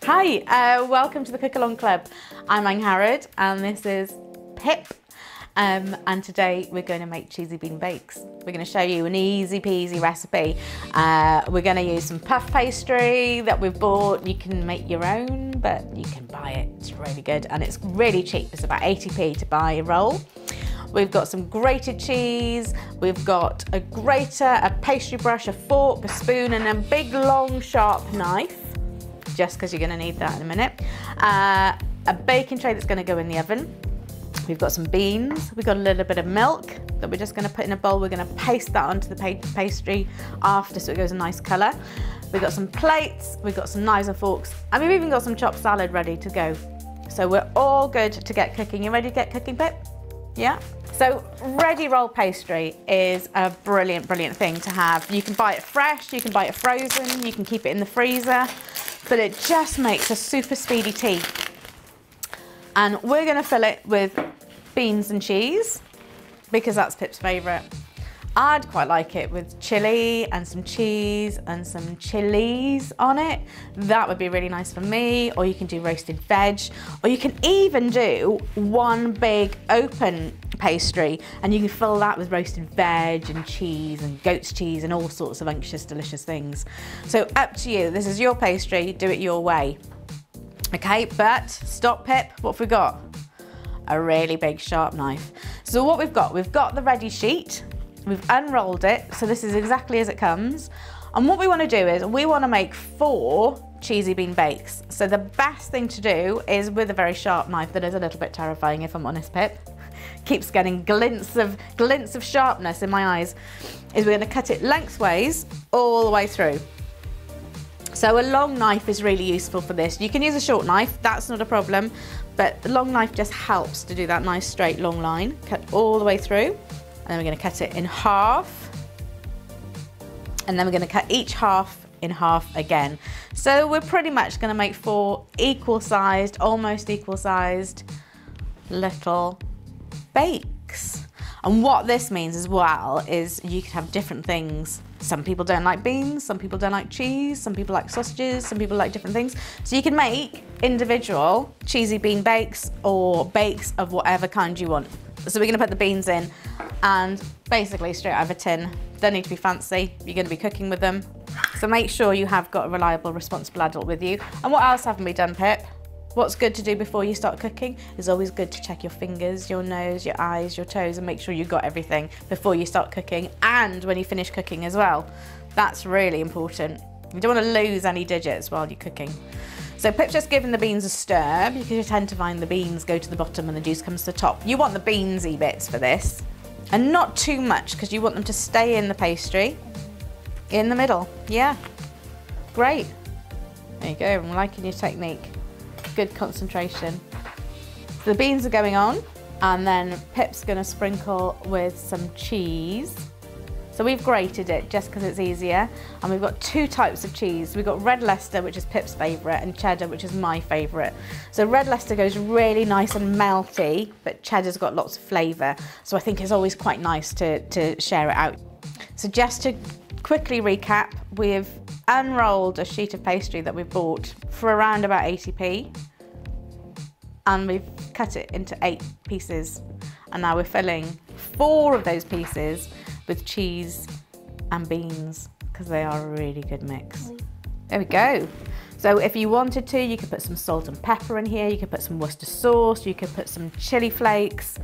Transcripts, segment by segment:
Hi, welcome to the Cookalong Club. I'm Harrod and this is Pip. And today we're going to make cheesy bean bakes. We're going to show you an easy peasy recipe. We're going to use some puff pastry that we've bought. You can make your own, but you can buy it. It's really good and it's really cheap. It's about 80p to buy a roll. We've got some grated cheese, we've got a grater, a pastry brush, a fork, a spoon and a big long sharp knife, just because you're going to need that in a minute. A baking tray that's going to go in the oven. We've got some beans, we've got a little bit of milk that we're just going to put in a bowl. We're going to paste that onto the pastry after so it goes a nice colour. We've got some plates, we've got some knives and forks, and we've even got some chopped salad ready to go. So we're all good to get cooking. You ready to get cooking, Pip? Yeah? So ready roll pastry is a brilliant, brilliant thing to have. You can buy it fresh, you can buy it frozen, you can keep it in the freezer, but it just makes a super speedy tea. And we're going to fill it with beans and cheese because that's Pip's favourite. I'd quite like it with chilli and some cheese and some chilies on it. That would be really nice for me. Or you can do roasted veg, or you can even do one big open pastry and you can fill that with roasted veg and cheese and goat's cheese and all sorts of unctuous, delicious things. So up to you. This is your pastry. Do it your way. Okay, but stop, Pip. What have we got? A really big sharp knife. So what we've got the ready sheet. We've unrolled it, so this is exactly as it comes. And what we want to do is we want to make 4 cheesy bean bakes. So the best thing to do is with a very sharp knife that is a little bit terrifying, if I'm honest, Pip. Keeps getting glints of sharpness in my eyes. Is we're going to cut it lengthways all the way through. So a long knife is really useful for this. You can use a short knife, that's not a problem, but the long knife just helps to do that nice straight long line. Cut all the way through. And then we're going to cut it in half, and then we're going to cut each half in half again. So we're pretty much going to make 4 equal-sized, almost equal-sized little bakes. And what this means as well is you can have different things. Some people don't like beans, some people don't like cheese, some people like sausages, some people like different things. So you can make individual cheesy bean bakes or bakes of whatever kind you want. So we're going to put the beans in and basically straight out of a tin. Don't need to be fancy, you're going to be cooking with them. So make sure you have got a reliable, responsible adult with you. And what else haven't we done, Pip? What's good to do before you start cooking is always good to check your fingers, your nose, your eyes, your toes, and make sure you've got everything before you start cooking and when you finish cooking as well. That's really important. You don't want to lose any digits while you're cooking. So Pip's just giving the beans a stir because you tend to find the beans go to the bottom and the juice comes to the top. You want the beansy bits for this and not too much because you want them to stay in the pastry in the middle. Yeah, great. There you go, I'm liking your technique. Good concentration. So the beans are going on and then Pip's going to sprinkle with some cheese. So we've grated it just because it's easier, and we've got 2 types of cheese. We've got red Leicester, which is Pip's favourite, and cheddar, which is my favourite. So red Leicester goes really nice and melty, but cheddar's got lots of flavour. So I think it's always quite nice to share it out. So just to quickly recap, we've unrolled a sheet of pastry that we bought for around about 80p, and we've cut it into 8 pieces. And now we're filling 4 of those pieces with cheese and beans because they are a really good mix. There we go. So if you wanted to, you could put some salt and pepper in here, you could put some Worcester sauce, you could put some chili flakes,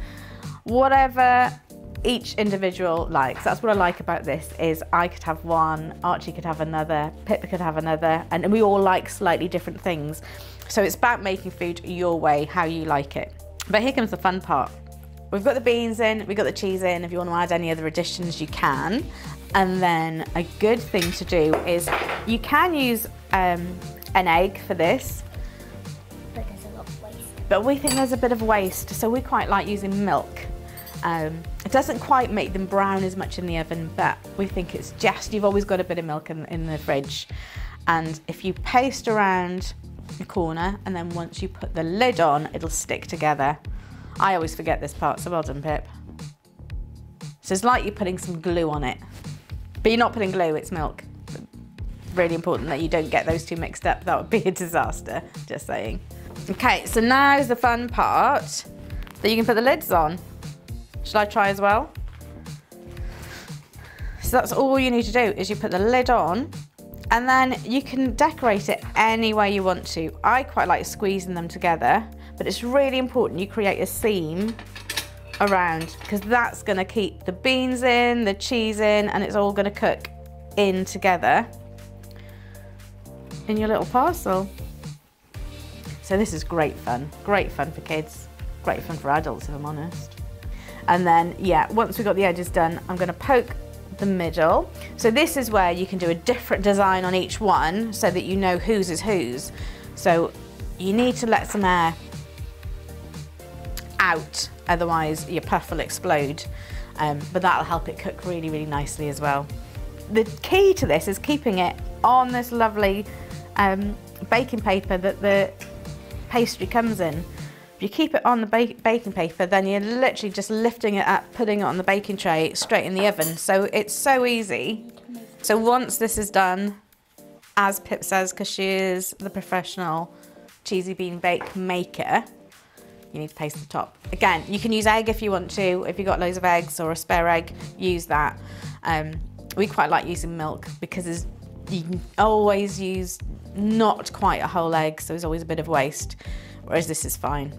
whatever each individual likes. That's what I like about this is I could have one, Archie could have another, Pip could have another, and we all like slightly different things. So it's about making food your way, how you like it. But here comes the fun part. We've got the beans in, we've got the cheese in. If you want to add any other additions, you can. And then a good thing to do is you can use an egg for this. But there's a lot of waste. But we think there's a bit of waste, so we quite like using milk. It doesn't quite make them brown as much in the oven, but we think it's just, you've always got a bit of milk in the fridge. And if you paste around the corner, and then once you put the lid on, it'll stick together. I always forget this part, so well done, Pip. So it's like you're putting some glue on it. But you're not putting glue, it's milk. really important that you don't get those two mixed up. That would be a disaster, just saying. Okay, so now's the fun part that you can put the lids on. Shall I try as well? So that's all you need to do is you put the lid on, and then you can decorate it any way you want to. I quite like squeezing them together, but it's really important you create a seam around, because that's going to keep the beans in, the cheese in, and it's all going to cook in together in your little parcel. So this is great fun for kids, great fun for adults if I'm honest. And then yeah, once we've got the edges done, I'm going to poke the middle. So this is where you can do a different design on each one so that you know whose is whose. So you need to let some air out, otherwise your puff will explode, but that'll help it cook really, really nicely as well. The key to this is keeping it on this lovely baking paper that the pastry comes in. If you keep it on the baking paper, then you're literally just lifting it up, putting it on the baking tray straight in the oven. So it's so easy. So once this is done, as Pip says, because she is the professional cheesy bean bake maker, you need to paste the top. Again, you can use egg if you want to. If you've got loads of eggs or a spare egg, use that. We quite like using milk because you can always use not quite a whole egg, so there's always a bit of waste, whereas this is fine.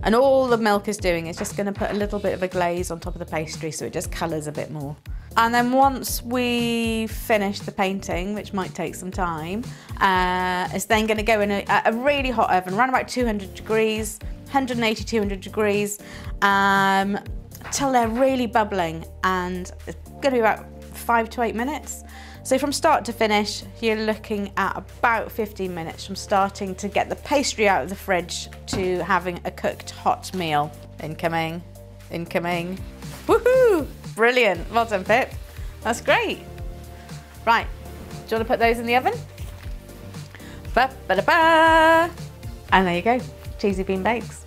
And all the milk is doing is just going to put a little bit of a glaze on top of the pastry so it just colours a bit more. And then once we finish the painting, which might take some time, it's then going to go in a really hot oven, around about 200 degrees, 180, 200 degrees, till they're really bubbling, and it's going to be about 5 to 8 minutes. So from start to finish, you're looking at about 15 minutes from starting to get the pastry out of the fridge to having a cooked hot meal. Incoming, incoming. Woohoo! Brilliant. Well done, Pip. That's great. Right, do you want to put those in the oven? Ba-ba-da-ba! And there you go, cheesy bean bakes.